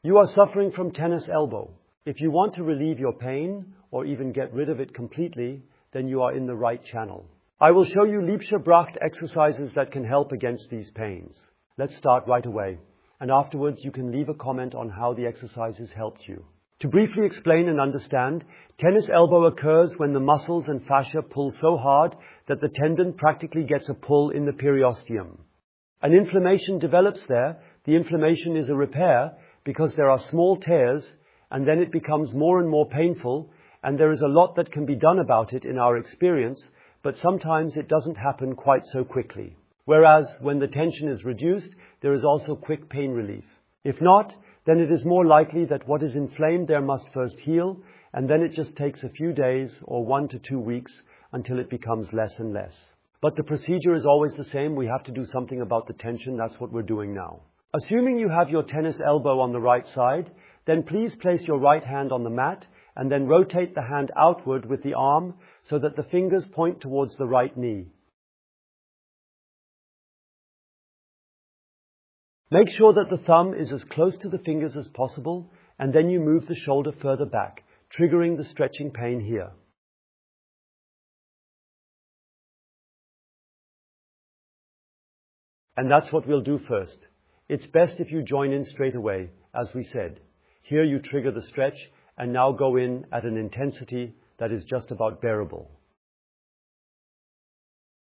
You are suffering from tennis elbow. If you want to relieve your pain or even get rid of it completely, then you are in the right channel. I will show you Liebscher-Bracht exercises that can help against these pains. Let's start right away, and afterwards you can leave a comment on how the exercises helped you. To briefly explain and understand, tennis elbow occurs when the muscles and fascia pull so hard that the tendon practically gets a pull in the periosteum. An inflammation develops there. The inflammation is a repair because there are small tears, and then it becomes more and more painful, and there is a lot that can be done about it in our experience, but sometimes it doesn't happen quite so quickly. Whereas when the tension is reduced, there is also quick pain relief. If not, then it is more likely that what is inflamed there must first heal, and then it just takes a few days or 1 to 2 weeks until it becomes less and less. But the procedure is always the same. We have to do something about the tension. That's what we're doing now. Assuming you have your tennis elbow on the right side, then please place your right hand on the mat and then rotate the hand outward with the arm so that the fingers point towards the right knee. Make sure that the thumb is as close to the fingers as possible, and then you move the shoulder further back, triggering the stretching pain here. And that's what we'll do first. It's best if you join in straight away, as we said. Here you trigger the stretch and now go in at an intensity that is just about bearable.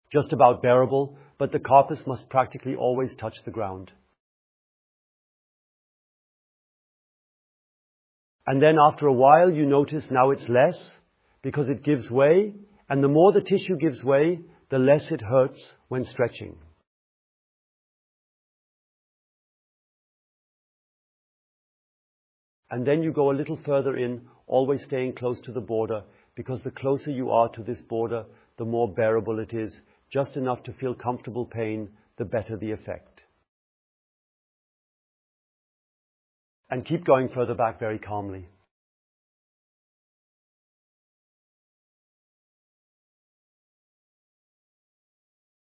Just about bearable, but the carpus must practically always touch the ground. And then after a while you notice now it's less because it gives way, and the more the tissue gives way, the less it hurts when stretching. And then you go a little further in, always staying close to the border, because the closer you are to this border, the more bearable it is. Just enough to feel comfortable pain, the better the effect. And keep going further back very calmly.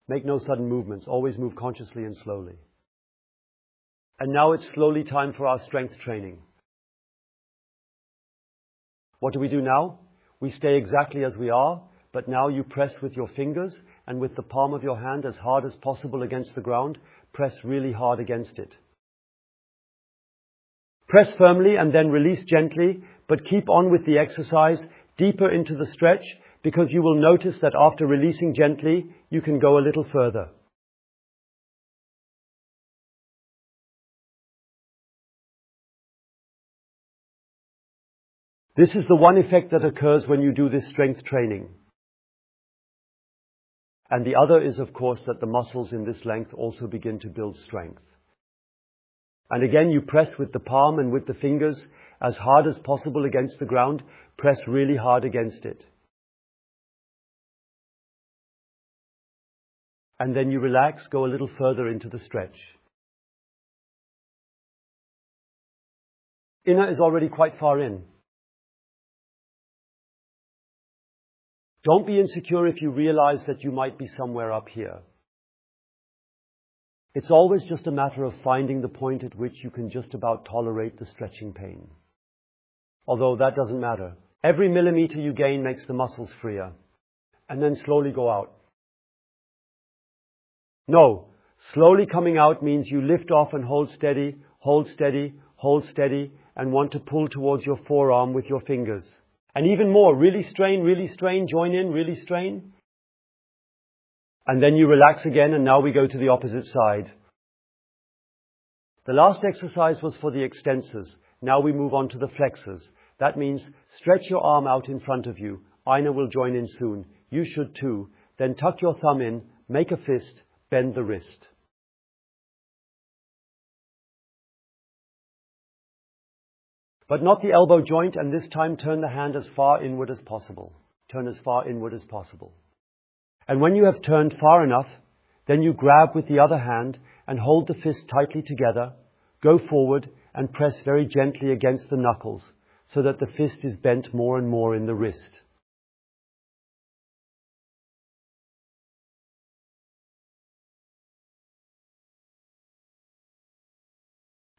Make no sudden movements. Always move consciously and slowly. And now it's slowly time for our strength training. What do we do now? We stay exactly as we are, but now you press with your fingers and with the palm of your hand as hard as possible against the ground. Press really hard against it. Press firmly and then release gently, but keep on with the exercise deeper into the stretch, because you will notice that after releasing gently, you can go a little further. This is the one effect that occurs when you do this strength training. And the other is, of course, that the muscles in this length also begin to build strength. And again, you press with the palm and with the fingers as hard as possible against the ground. Press really hard against it. And then you relax, go a little further into the stretch. Inner is already quite far in. Don't be insecure if you realize that you might be somewhere up here. It's always just a matter of finding the point at which you can just about tolerate the stretching pain. Although that doesn't matter. Every millimeter you gain makes the muscles freer. And then slowly go out. No, slowly coming out means you lift off and hold steady, hold steady, hold steady, and want to pull towards your forearm with your fingers. And even more, really strain, join in, really strain. And then you relax again, and now we go to the opposite side. The last exercise was for the extensors. Now we move on to the flexors. That means stretch your arm out in front of you. Ina will join in soon. You should too. Then tuck your thumb in, make a fist, bend the wrist. But not the elbow joint, and this time turn the hand as far inward as possible. Turn as far inward as possible. And when you have turned far enough, then you grab with the other hand and hold the fist tightly together, go forward and press very gently against the knuckles so that the fist is bent more and more in the wrist.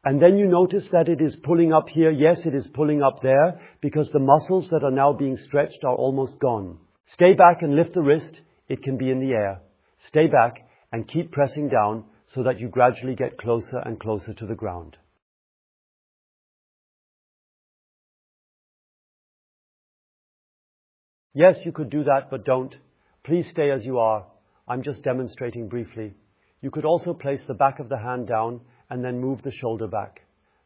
And then you notice that it is pulling up here. Yes, it is pulling up there because the muscles that are now being stretched are almost gone. Stay back and lift the wrist. It can be in the air. Stay back and keep pressing down so that you gradually get closer and closer to the ground. Yes, you could do that, but don't. Please stay as you are. I'm just demonstrating briefly. You could also place the back of the hand down and then move the shoulder back.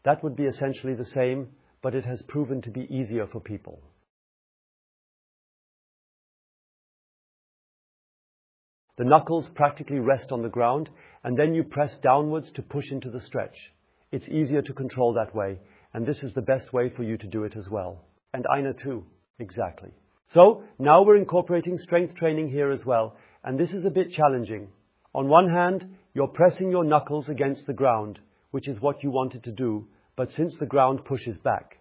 That would be essentially the same, but it has proven to be easier for people. The knuckles practically rest on the ground, and then you press downwards to push into the stretch. It's easier to control that way, and this is the best way for you to do it as well. And Ina too, exactly. So now we're incorporating strength training here as well, and this is a bit challenging. On one hand, you're pressing your knuckles against the ground, which is what you wanted to do, but since the ground pushes back.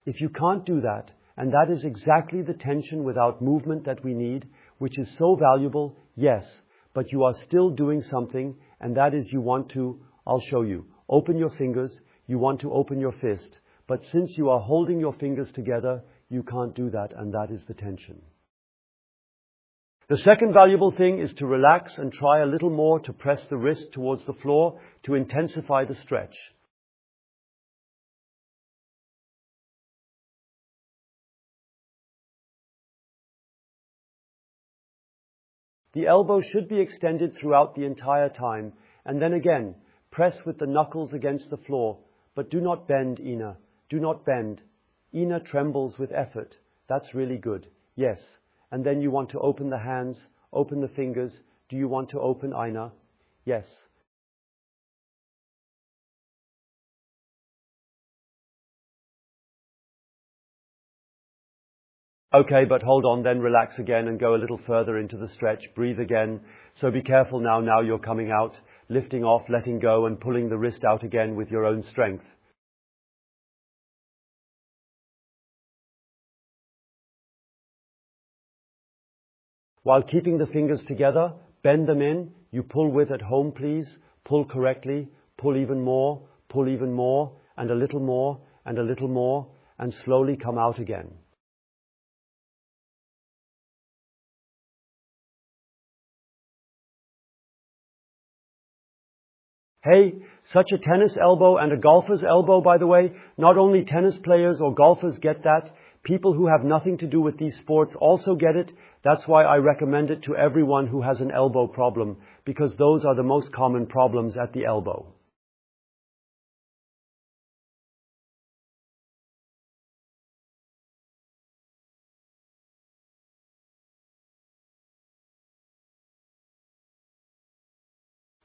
If you can't do that, and that is exactly the tension without movement that we need, which is so valuable, yes, but you are still doing something, and that is you want to, I'll show you, open your fingers, you want to open your fist, but since you are holding your fingers together, you can't do that, and that is the tension. The second valuable thing is to relax and try a little more to press the wrist towards the floor to intensify the stretch. The elbow should be extended throughout the entire time, and then again, press with the knuckles against the floor, but do not bend, Ina. Do not bend. Ina trembles with effort. That's really good. Yes. And then you want to open the hands, open the fingers. Do you want to open, Ina? Yes. Okay, but hold on, then relax again and go a little further into the stretch. Breathe again. So be careful now. Now you're coming out, lifting off, letting go, and pulling the wrist out again with your own strength. While keeping the fingers together, bend them in. You pull with at home, please. Pull correctly. Pull even more, and a little more, and a little more, and slowly come out again. Hey, such a tennis elbow and a golfer's elbow, by the way. Not only tennis players or golfers get that, people who have nothing to do with these sports also get it. That's why I recommend it to everyone who has an elbow problem, because those are the most common problems at the elbow.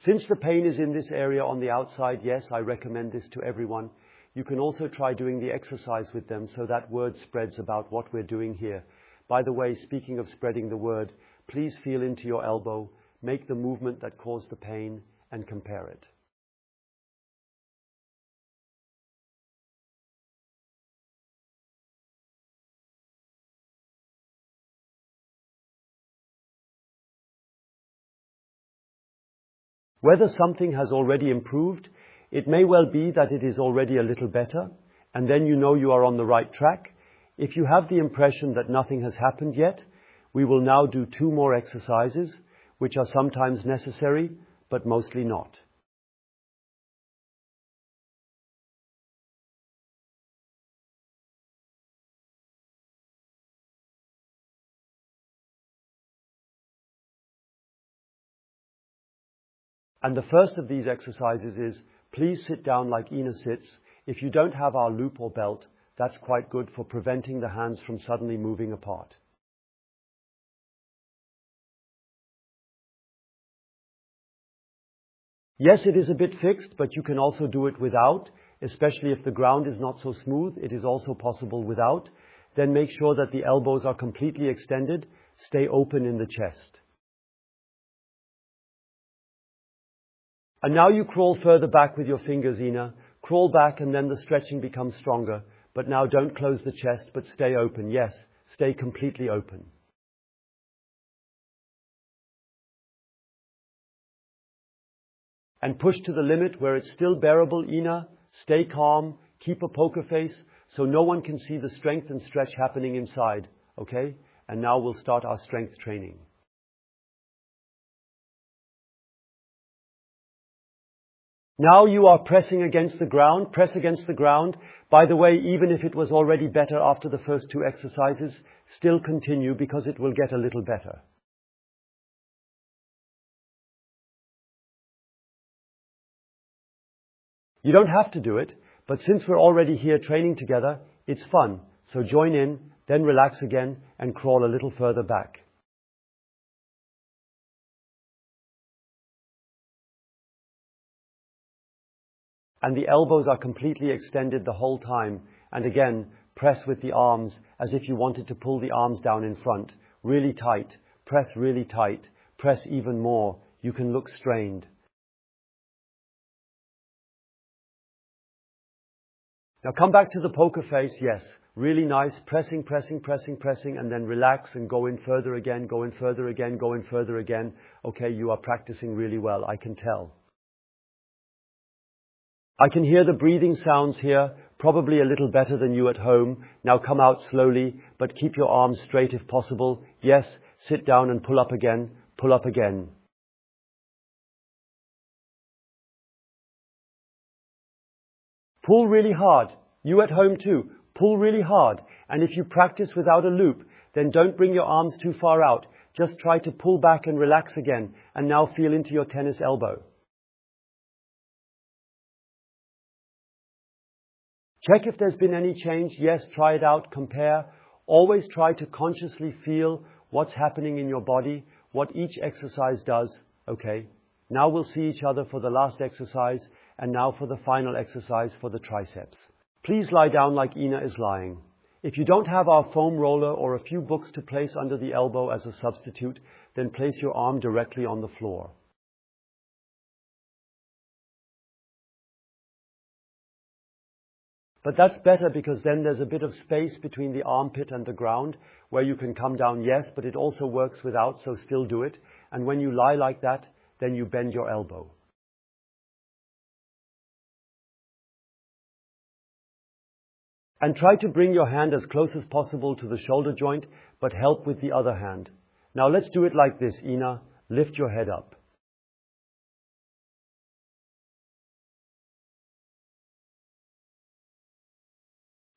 Since the pain is in this area on the outside, yes, I recommend this to everyone. You can also try doing the exercise with them so that word spreads about what we're doing here. By the way, speaking of spreading the word, please feel into your elbow, make the movement that caused the pain, and compare it. Whether something has already improved, it may well be that it is already a little better, and then you know you are on the right track. If you have the impression that nothing has happened yet, we will now do 2 more exercises, which are sometimes necessary, but mostly not. And the first of these exercises is, please sit down like Ina sits. If you don't have our loop or belt, that's quite good for preventing the hands from suddenly moving apart. Yes, it is a bit fixed, but you can also do it without, especially if the ground is not so smooth. It is also possible without. Then make sure that the elbows are completely extended. Stay open in the chest. And now you crawl further back with your fingers, Ina. Crawl back and then the stretching becomes stronger. But now don't close the chest, but stay open. Yes, stay completely open. And push to the limit where it's still bearable, Ina. Stay calm, keep a poker face, so no one can see the strength and stretch happening inside, okay? And now we'll start our strength training. Now you are pressing against the ground, press against the ground. By the way, even if it was already better after the first two exercises, still continue because it will get a little better. You don't have to do it, but since we're already here training together, it's fun. So join in, then relax again and crawl a little further back. And the elbows are completely extended the whole time. And again, press with the arms as if you wanted to pull the arms down in front. Really tight. Press really tight. Press even more. You can look strained. Now come back to the poker face, yes. Really nice, pressing, pressing, pressing, pressing, and then relax and go in further again, go in further again, go in further again. Okay, you are practicing really well, I can tell. I can hear the breathing sounds here, probably a little better than you at home. Now come out slowly, but keep your arms straight if possible. Yes, sit down and pull up again, pull up again. Pull really hard. You at home too. Pull really hard. And if you practice without a loop, then don't bring your arms too far out. Just try to pull back and relax again. And now feel into your tennis elbow. Check if there's been any change. Yes, try it out, compare. Always try to consciously feel what's happening in your body, what each exercise does. Okay, now we'll see each other for the last exercise and now for the final exercise for the triceps. Please lie down like Ina is lying. If you don't have our foam roller or a few books to place under the elbow as a substitute, then place your arm directly on the floor. But that's better because then there's a bit of space between the armpit and the ground where you can come down, yes, but it also works without, so still do it. And when you lie like that, then you bend your elbow. And try to bring your hand as close as possible to the shoulder joint, but help with the other hand. Now let's do it like this, Ina. Lift your head up.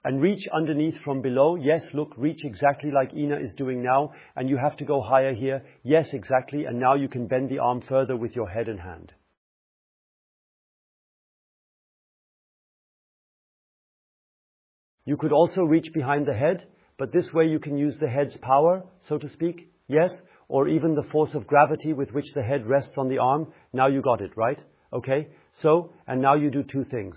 And reach underneath from below. Yes, look, reach exactly like Ina is doing now. And you have to go higher here. Yes, exactly. And now you can bend the arm further with your head and hand. You could also reach behind the head, but this way you can use the head's power, so to speak. Yes, or even the force of gravity with which the head rests on the arm. Now you got it, right? Okay, so, and now you do two things.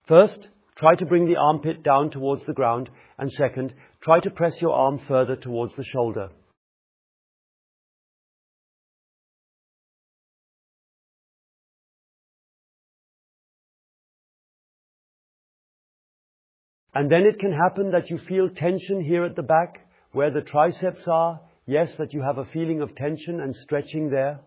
First, try to bring the armpit down towards the ground, and second, try to press your arm further towards the shoulder. And then it can happen that you feel tension here at the back, where the triceps are. Yes, that you have a feeling of tension and stretching there.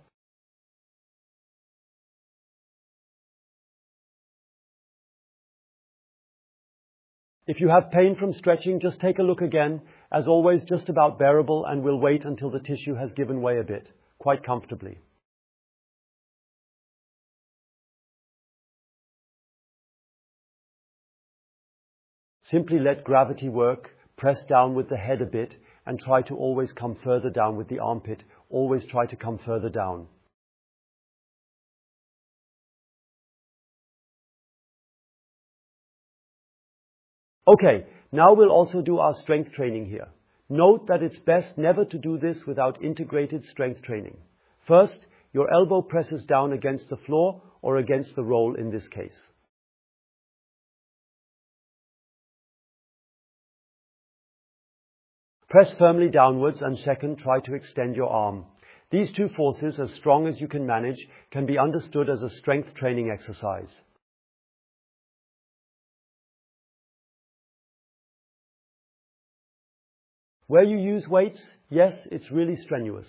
If you have pain from stretching, just take a look again. As always, just about bearable, and we'll wait until the tissue has given way a bit, quite comfortably. Simply let gravity work, press down with the head a bit, and try to always come further down with the armpit. Always try to come further down. Okay, now we'll also do our strength training here. Note that it's best never to do this without integrated strength training. First, your elbow presses down against the floor or against the roll in this case. Press firmly downwards, and second, try to extend your arm. These two forces, as strong as you can manage, can be understood as a strength training exercise. Where you use weights, yes, it's really strenuous.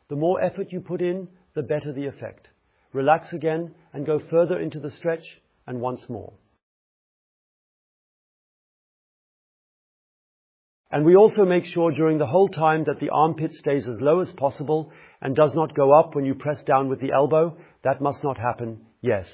The more effort you put in, the better the effect. Relax again and go further into the stretch, and once more. And we also make sure during the whole time that the armpit stays as low as possible and does not go up when you press down with the elbow. That must not happen. Yes.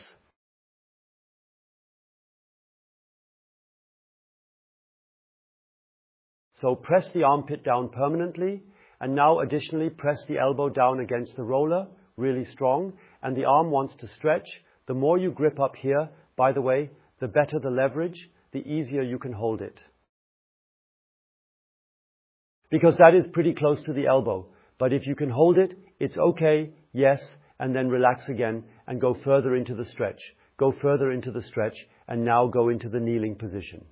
So press the armpit down permanently, and now additionally press the elbow down against the roller, really strong, and the arm wants to stretch. The more you grip up here, by the way, the better the leverage, the easier you can hold it. Because that is pretty close to the elbow. But if you can hold it, it's okay, yes, and then relax again and go further into the stretch. Go further into the stretch, and now go into the kneeling position.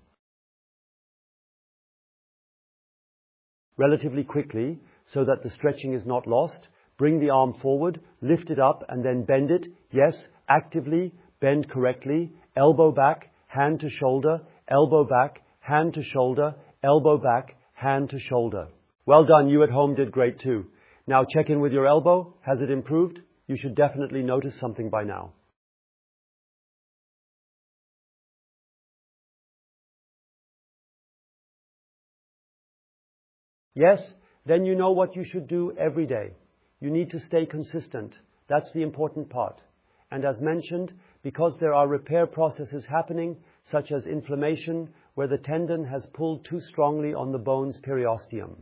Relatively quickly, so that the stretching is not lost, bring the arm forward, lift it up, and then bend it. Yes, actively, bend correctly, elbow back, hand to shoulder, elbow back, hand to shoulder, elbow back, hand to shoulder. Well done, you at home did great too. Now check in with your elbow. Has it improved? You should definitely notice something by now. Yes, then you know what you should do every day. You need to stay consistent. That's the important part. And as mentioned, because there are repair processes happening, such as inflammation, where the tendon has pulled too strongly on the bone's periosteum.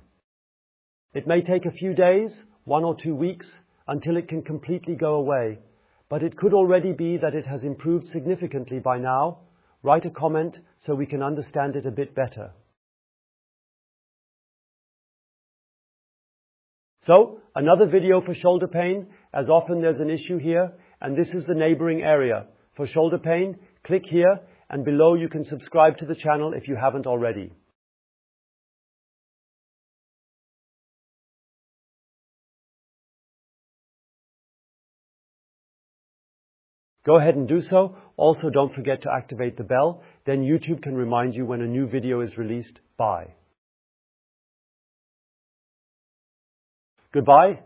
It may take a few days, 1 or 2 weeks, until it can completely go away, but it could already be that it has improved significantly by now. Write a comment so we can understand it a bit better. So, another video for shoulder pain, as often there's an issue here, and this is the neighboring area. For shoulder pain, click here, and below you can subscribe to the channel if you haven't already. Go ahead and do so. Also, don't forget to activate the bell, then YouTube can remind you when a new video is released. Bye. Goodbye.